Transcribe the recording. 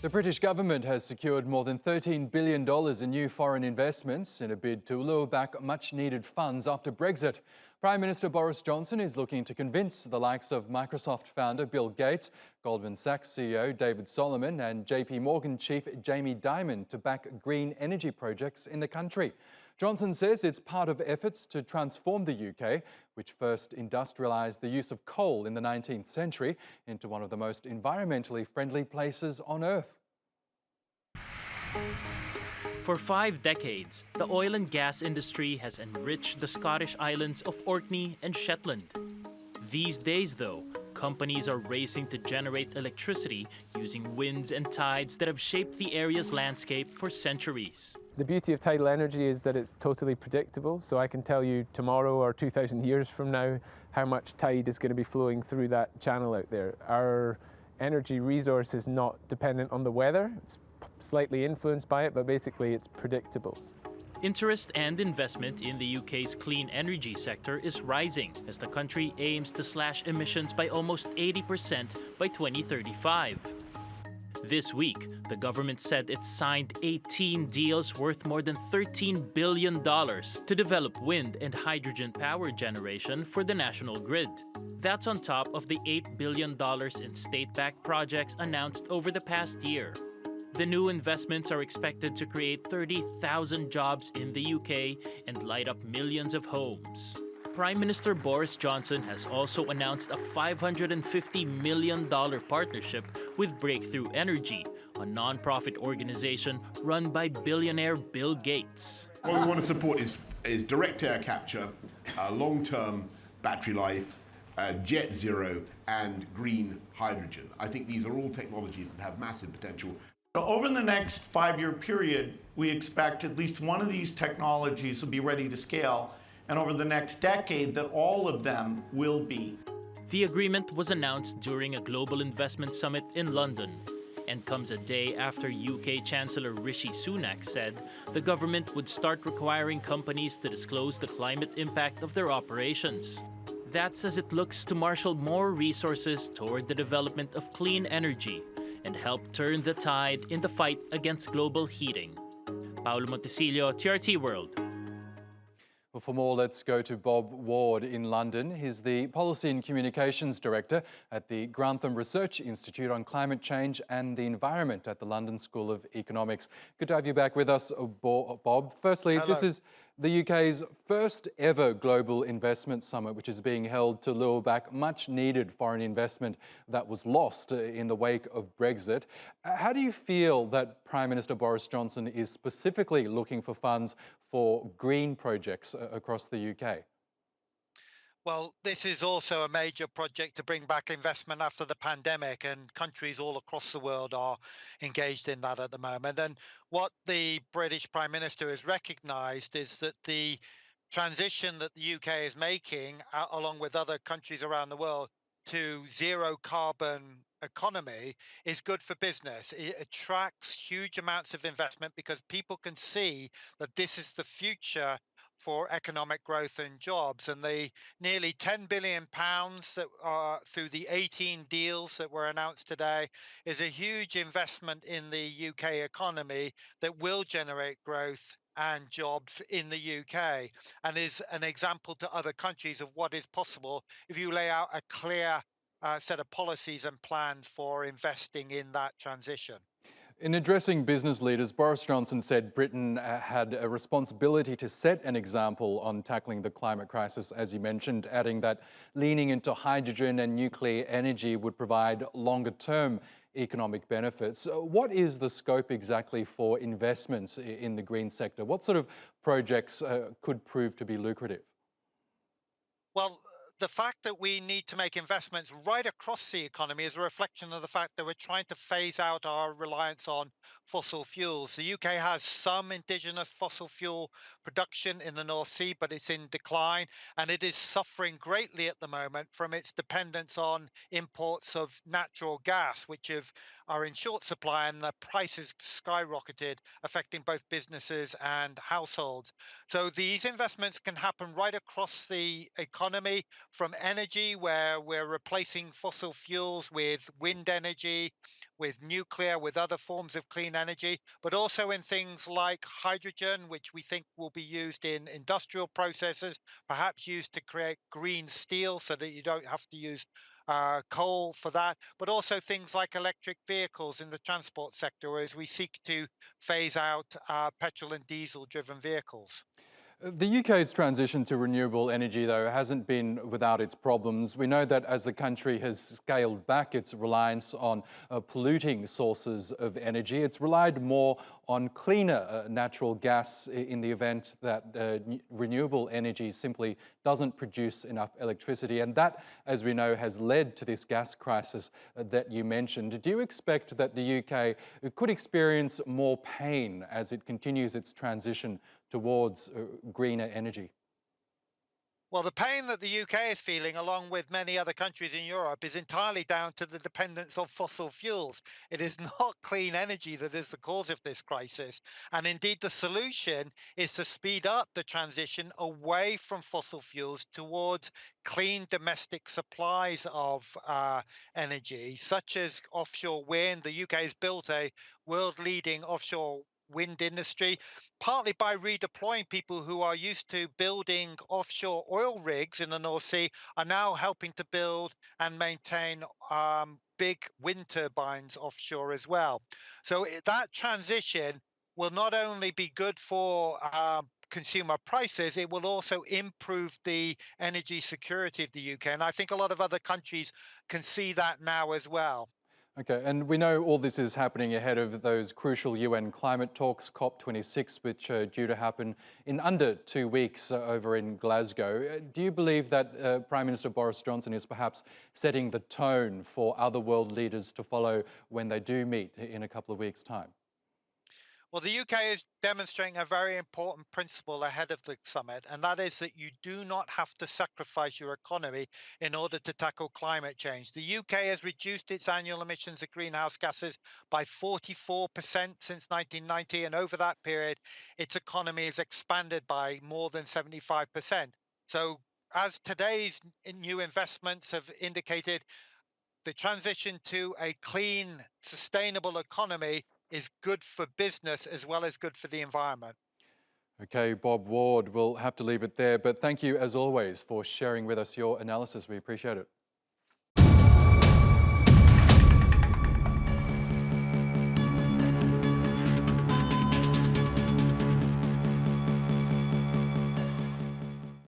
The British government has secured more than $13 billion in new foreign investments in a bid to lure back much-needed funds after Brexit. Prime Minister Boris Johnson is looking to convince the likes of Microsoft founder Bill Gates, Goldman Sachs CEO David Solomon and JPMorgan chief Jamie Dimon to back green energy projects in the country. Johnson says it's part of efforts to transform the UK, which first industrialised the use of coal in the 19th century, into one of the most environmentally friendly places on earth. For 5 decades, the oil and gas industry has enriched the Scottish islands of Orkney and Shetland. These days, though, companies are racing to generate electricity using winds and tides that have shaped the area's landscape for centuries. The beauty of tidal energy is that it's totally predictable, so I can tell you tomorrow or 2,000 years from now how much tide is going to be flowing through that channel out there. Our energy resource is not dependent on the weather. It's slightly influenced by it, but basically it's predictable. Interest and investment in the UK's clean energy sector is rising as the country aims to slash emissions by almost 80% by 2035. This week, the government said it signed 18 deals worth more than $13 billion to develop wind and hydrogen power generation for the national grid. That's on top of the $8 billion in state-backed projects announced over the past year. The new investments are expected to create 30,000 jobs in the UK and light up millions of homes. Prime Minister Boris Johnson has also announced a $550 million partnership with Breakthrough Energy, a non-profit organization run by billionaire Bill Gates. What we want to support is direct air capture, long-term battery life, jet zero, and green hydrogen. I think these are all technologies that have massive potential. So over the next 5-year period, we expect at least one of these technologies will be ready to scale, and over the next decade that all of them will be. The agreement was announced during a global investment summit in London and comes a day after UK Chancellor Rishi Sunak said the government would start requiring companies to disclose the climate impact of their operations. That's as it looks to marshal more resources toward the development of clean energy and help turn the tide in the fight against global heating. Paolo Montesilio, TRT World. Well, for more, let's go to Bob Ward in London. He's the Policy and Communications Director at the Grantham Research Institute on Climate Change and the Environment at the London School of Economics. Good to have you back with us, Bob. Firstly, Hello. This is the UK's first ever global investment summit, which is being held to lure back much needed foreign investment that was lost in the wake of Brexit. How do you feel that Prime Minister Boris Johnson is specifically looking for funds for green projects across the UK? Well, this is also a major project to bring back investment after the pandemic, and countries all across the world are engaged in that at the moment. And what the British Prime Minister has recognised is that the transition that the UK is making, along with other countries around the world, to zero carbon economy is good for business. It attracts huge amounts of investment because people can see that this is the future for economic growth and jobs. And the nearly £10 billion that are through the 18 deals that were announced today is a huge investment in the UK economy that will generate growth and jobs in the UK, and is an example to other countries of what is possible if you lay out a clear set of policies and plans for investing in that transition. In addressing business leaders, Boris Johnson said Britain had a responsibility to set an example on tackling the climate crisis, as you mentioned, adding that leaning into hydrogen and nuclear energy would provide longer-term economic benefits. What is the scope exactly for investments in the green sector? What sort of projects could prove to be lucrative? Well, the fact that we need to make investments right across the economy is a reflection of the fact that we're trying to phase out our reliance on fossil fuels. The UK has some indigenous fossil fuel production in the North Sea, but it's in decline, and it is suffering greatly at the moment from its dependence on imports of natural gas, which are in short supply, and the prices skyrocketed, affecting both businesses and households. So these investments can happen right across the economy from energy, where we're replacing fossil fuels with wind energy, with nuclear, with other forms of clean energy, but also in things like hydrogen, which we think will be used in industrial processes, perhaps used to create green steel so that you don't have to use coal for that, but also things like electric vehicles in the transport sector as we seek to phase out petrol and diesel driven vehicles. The UK's transition to renewable energy, though, hasn't been without its problems. We know that as the country has scaled back its reliance on polluting sources of energy, it's relied more on cleaner natural gas in the event that renewable energy simply doesn't produce enough electricity. And that, as we know, has led to this gas crisis that you mentioned. Do you expect that the UK could experience more pain as it continues its transition towards greener energy? Well, the pain that the UK is feeling, along with many other countries in Europe, is entirely down to the dependence of fossil fuels. It is not clean energy that is the cause of this crisis. And indeed, the solution is to speed up the transition away from fossil fuels towards clean domestic supplies of energy, such as offshore wind. The UK has built a world leading offshore wind industry, partly by redeploying people who are used to building offshore oil rigs in the North Sea, are now helping to build and maintain big wind turbines offshore as well. So that transition will not only be good for consumer prices, it will also improve the energy security of the UK. And I think a lot of other countries can see that now as well. Okay, and we know all this is happening ahead of those crucial UN climate talks, COP26, which are due to happen in under 2 weeks over in Glasgow. Do you believe that Prime Minister Boris Johnson is perhaps setting the tone for other world leaders to follow when they do meet in a couple of weeks' time? Well, the UK is demonstrating a very important principle ahead of the summit, and that is that you do not have to sacrifice your economy in order to tackle climate change. The UK has reduced its annual emissions of greenhouse gases by 44% since 1990, and over that period, its economy has expanded by more than 75%. So, as today's new investments have indicated, the transition to a clean, sustainable economy is good for business as well as good for the environment. Okay, Bob Ward, we'll have to leave it there, but thank you as always for sharing with us your analysis. We appreciate it.